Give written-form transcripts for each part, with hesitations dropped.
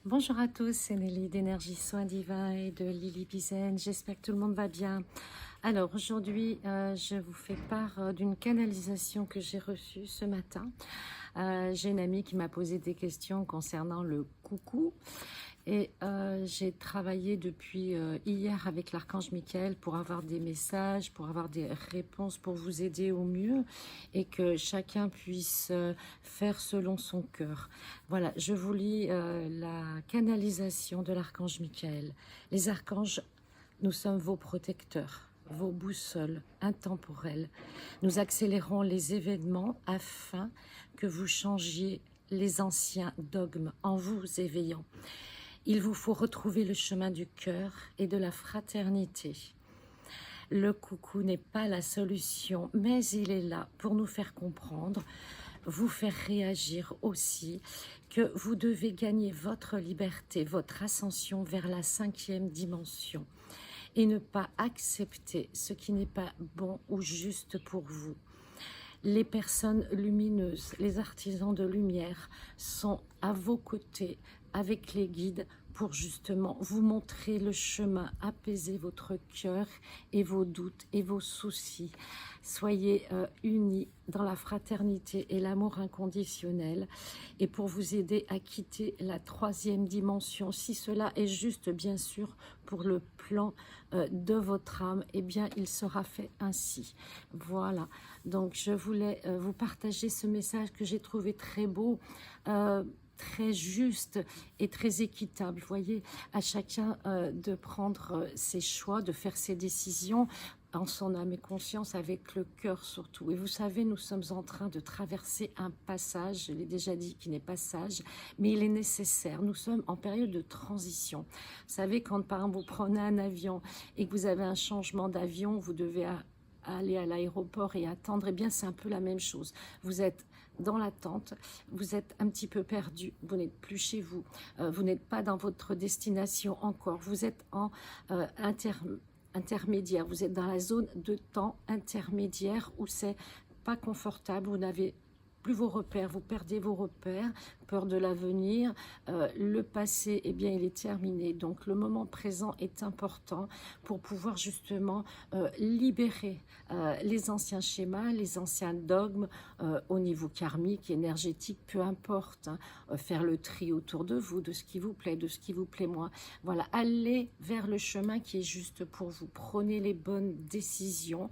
Bonjour à tous, c'est Nelly d'Énergie Soins Divins et de Lily Bizen. J'espère que tout le monde va bien. Alors aujourd'hui, je vous fais part d'une canalisation que j'ai reçue ce matin. J'ai une amie qui m'a posé des questions concernant le coucou. Et j'ai travaillé depuis hier avec l'archange Michael pour avoir des messages, pour avoir des réponses, pour vous aider au mieux et que chacun puisse faire selon son cœur. Voilà, je vous lis la canalisation de l'archange Michael. Les archanges, nous sommes vos protecteurs, vos boussoles intemporelles. Nous accélérons les événements afin que vous changiez les anciens dogmes en vous éveillant. Il vous faut retrouver le chemin du cœur et de la fraternité. Le coucou n'est pas la solution, mais il est là pour nous faire comprendre, vous faire réagir aussi, que vous devez gagner votre liberté, votre ascension vers la 5e dimension et ne pas accepter ce qui n'est pas bon ou juste pour vous. Les personnes lumineuses, les artisans de lumière sont à vos côtés avec les guides pour justement vous montrer le chemin, apaiser votre cœur et vos doutes et vos soucis. Soyez unis dans la fraternité et l'amour inconditionnel et pour vous aider à quitter la 3e dimension. Si cela est juste, bien sûr, pour le plan de votre âme, eh bien, il sera fait ainsi. Voilà, donc je voulais vous partager ce message que j'ai trouvé très beau, très juste et très équitable. Vous voyez, à chacun de prendre ses choix, de faire ses décisions en son âme et conscience, avec le cœur surtout. Et vous savez, nous sommes en train de traverser un passage, je l'ai déjà dit, qui n'est pas sage, mais il est nécessaire. Nous sommes en période de transition. Vous savez, quand par exemple vous prenez un avion et que vous avez un changement d'avion, vous devez aller à l'aéroport et attendre, eh bien c'est un peu la même chose. Vous êtes dans l'attente, vous êtes un petit peu perdu, vous n'êtes plus chez vous, vous n'êtes pas dans votre destination encore, vous êtes en intermédiaire, vous êtes dans la zone de temps intermédiaire où c'est pas confortable, vous n'avez plus vos repères, vous perdez vos repères, peur de l'avenir, le passé, eh bien, il est terminé. Donc, le moment présent est important pour pouvoir justement libérer les anciens schémas, les anciens dogmes au niveau karmique, énergétique, peu importe. Hein, faire le tri autour de vous, de ce qui vous plaît, de ce qui vous plaît moins. Voilà, allez vers le chemin qui est juste pour vous. Prenez les bonnes décisions.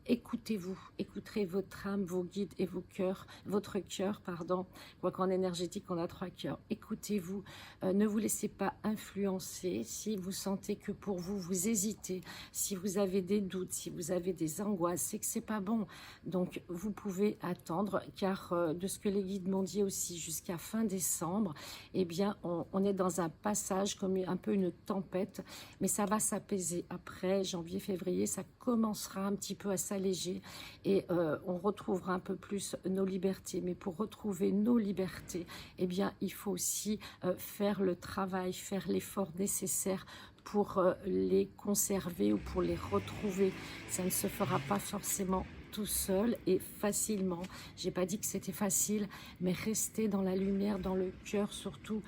Écoutez-vous, écouterez votre âme, vos guides et vos cœurs, votre cœur, pardon. Quoi qu'en énergétique, on a 3 cœurs. Écoutez-vous, ne vous laissez pas influencer. Si vous sentez que pour vous, vous hésitez, si vous avez des doutes, si vous avez des angoisses, c'est que c'est pas bon. Donc, vous pouvez attendre, car de ce que les guides m'ont dit aussi, jusqu'à fin décembre, eh bien, on est dans un passage comme un peu une tempête, mais ça va s'apaiser. Après, janvier, février, ça commencera un petit peu à s'alléger et on retrouvera un peu plus nos libertés. Mais pour retrouver nos libertés, eh bien, il faut aussi faire le travail, faire l'effort nécessaire pour les conserver ou pour les retrouver. Ça ne se fera pas forcément tout seul et facilement. J'ai pas dit que c'était facile, mais rester dans la lumière, dans le cœur surtout.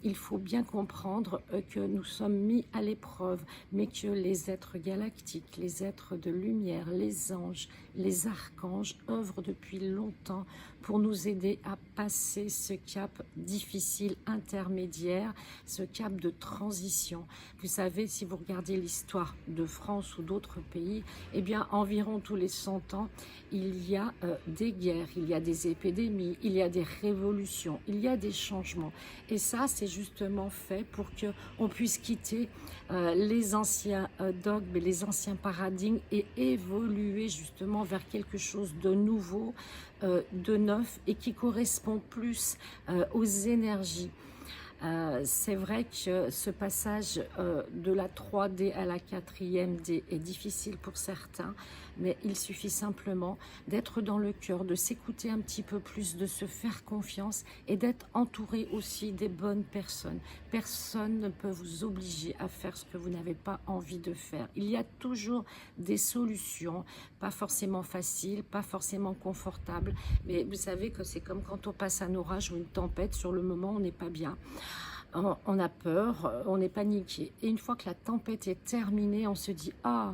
Il faut bien comprendre que nous sommes mis à l'épreuve, mais que les êtres galactiques, les êtres de lumière, les anges, les archanges œuvrent depuis longtemps pour nous aider à passer ce cap difficile, intermédiaire, ce cap de transition. Vous savez, si vous regardez l'histoire de France ou d'autres pays, eh bien, environ tous les 100 ans, il y a des guerres, il y a des épidémies, il y a des révolutions, il y a des changements. Et ça, c'est justement fait pour qu'on puisse quitter les anciens dogmes et les anciens paradigmes et évoluer justement vers quelque chose de nouveau, de neuf et qui correspond plus aux énergies. C'est vrai que ce passage de la 3D à la 4e D est difficile pour certains, mais il suffit simplement d'être dans le cœur, de s'écouter un petit peu plus, de se faire confiance et d'être entouré aussi des bonnes personnes. Personne ne peut vous obliger à faire ce que vous n'avez pas envie de faire. Il y a toujours des solutions, pas forcément faciles, pas forcément confortables, mais vous savez que c'est comme quand on passe un orage ou une tempête, sur le moment on n'est pas bien. on a peur, on est paniqué. Et une fois que la tempête est terminée, on se dit « Ah,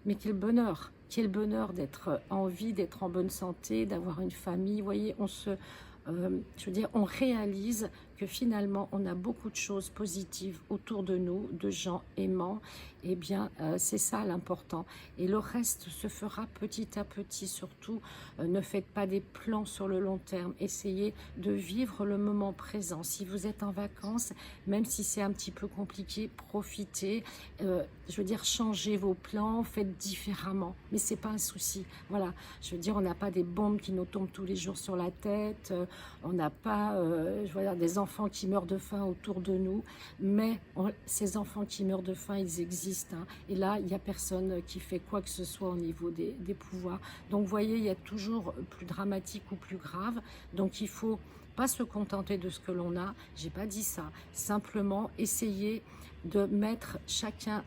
mais quel bonheur d'être en vie, d'être en bonne santé, d'avoir une famille. » Vous voyez, je veux dire, on réalise que finalement, on a beaucoup de choses positives autour de nous, de gens aimants. Eh bien, c'est ça l'important. Et le reste se fera petit à petit. Surtout, ne faites pas des plans sur le long terme. Essayez de vivre le moment présent. Si vous êtes en vacances, même si c'est un petit peu compliqué, profitez. Je veux dire, changez vos plans, faites différemment. Mais c'est pas un souci. Voilà, je veux dire, on n'a pas des bombes qui nous tombent tous les jours sur la tête. On n'a pas, je veux dire, des enfants qui meurent de faim autour de nous, mais ces enfants qui meurent de faim, ils existent, hein. Et là, il n'y a personne qui fait quoi que ce soit au niveau des pouvoirs. Donc, vous voyez, il y a toujours plus dramatique ou plus grave. Donc, il faut pas se contenter de ce que l'on a. J'ai pas dit ça. Simplement, essayer de mettre chacun...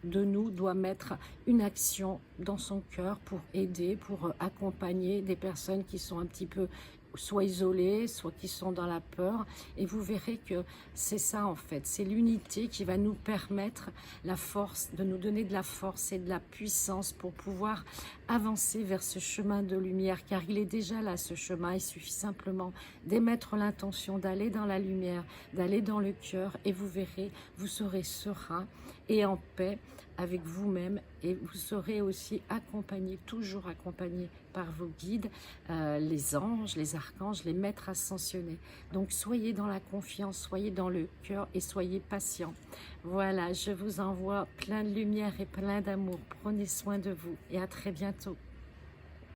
de nous doit mettre une action dans son cœur pour aider, pour accompagner des personnes qui sont un petit peu soit isolées, soit qui sont dans la peur. Et vous verrez que c'est ça en fait, c'est l'unité qui va nous permettre la force, de nous donner de la force et de la puissance pour pouvoir avancer vers ce chemin de lumière, car il est déjà là ce chemin. Il suffit simplement d'émettre l'intention d'aller dans la lumière, d'aller dans le cœur, et vous verrez, vous serez serein et en paix avec vous-même, et vous serez aussi accompagné, toujours accompagné par vos guides, les anges, les archanges, les maîtres ascensionnés. Donc soyez dans la confiance, soyez dans le cœur et soyez patient. Voilà, je vous envoie plein de lumière et plein d'amour. Prenez soin de vous et à très bientôt.